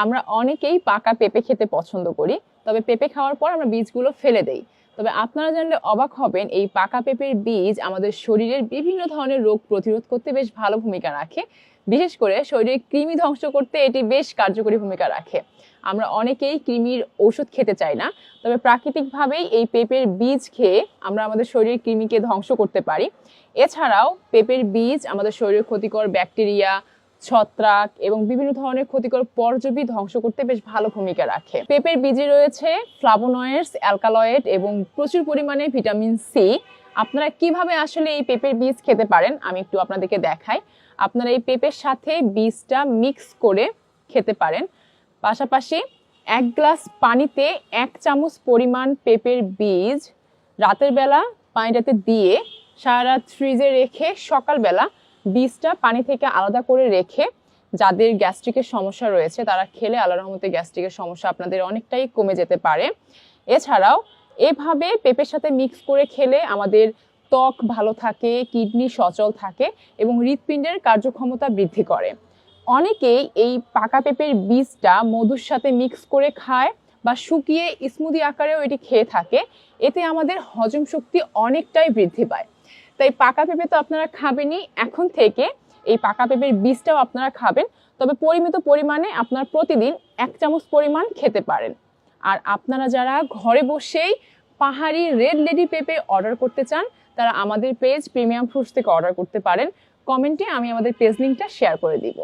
আমরা অনেকেই পাকা পেঁপে খেতে পছন্দ করি, তবে পেঁপে খাওয়ার পর আমরা বীজগুলো ফেলে দেই। তবে আপনারা জানলে অবাক হবেন, এই পাকা পেঁপের বীজ আমাদের শরীরের বিভিন্ন ধরনের রোগ প্রতিরোধ করতে বেশ ভালো ভূমিকা রাখে। বিশেষ করে শরীরের কৃমি ধ্বংস করতে এটি বেশ কার্যকরী ভূমিকা রাখে। আমরা অনেকেই কৃমির ওষুধ খেতে চাই না, তবে প্রাকৃতিকভাবেই এই পেঁপের বীজ খেয়ে আমরা আমাদের শরীরের কৃমিকে ধ্বংস করতে পারি। এছাড়াও পেঁপের বীজ আমাদের শরীরের ক্ষতিকর ব্যাকটেরিয়া, ছত্রাক এবং বিভিন্ন ধরনের ক্ষতিকর পরজীবী ধ্বংস করতে বেশ ভালো ভূমিকা রাখে। পেঁপের বীজে রয়েছে ফ্লাভোনয়েডস, অ্যালকালয়েড এবং প্রচুর পরিমাণে ভিটামিন সি। আপনারা কিভাবে আসলে এই পেঁপের বীজ খেতে পারেন আমি একটু আপনাদেরকে দেখাই। আপনারা এই পেঁপের সাথে বীজটা মিক্স করে খেতে পারেন। পাশাপাশি 1 গ্লাস পানিতে 1 চামচ পরিমাণ পেঁপের বীজ রাতের বেলা পানিটাতে দিয়ে সারা রাত ফ্রিজে রেখে সকালবেলা বীজটা পানি থেকে আলাদা করে রেখে যাদের গ্যাস্ট্রিকের সমস্যা রয়েছে তারা খেলে আল্লাহর রহমতে গ্যাস্ট্রিকের সমস্যা আপনাদের অনেকটাই কমে যেতে পারে। এছাড়াও এভাবে পেঁপের সাথে মিক্স করে খেলে আমাদের ত্বক ভালো থাকে, কিডনি সচল থাকে এবং হৃৎপিণ্ডের কার্যক্ষমতা বৃদ্ধি করে। অনেকেই এই পাকা পেঁপের বীজটা মধুর সাথে মিক্স করে খায় বা শুকিয়ে স্মুদি আকারেও এটি খেয়ে থাকে। এতে আমাদের হজম শক্তি অনেকটাই বৃদ্ধি পায়। তাই পাকা পেঁপে তো আপনারা খাবেনই, এখন থেকে এই পাকা পেঁপের বীজটাও আপনারা খাবেন, তবে পরিমিত পরিমাণে আপনারা প্রতিদিন 1 চামচ পরিমাণ খেতে পারেন। আর আপনারা যারা ঘরে বসেই পাহাড়ি রেড লেডি পেঁপে অর্ডার করতে চান তারা আমাদের পেজ প্রিমিয়াম ফ্রুটস থেকে অর্ডার করতে পারেন। কমেন্টে আমি আমাদের পেজ লিঙ্কটা শেয়ার করে দিব।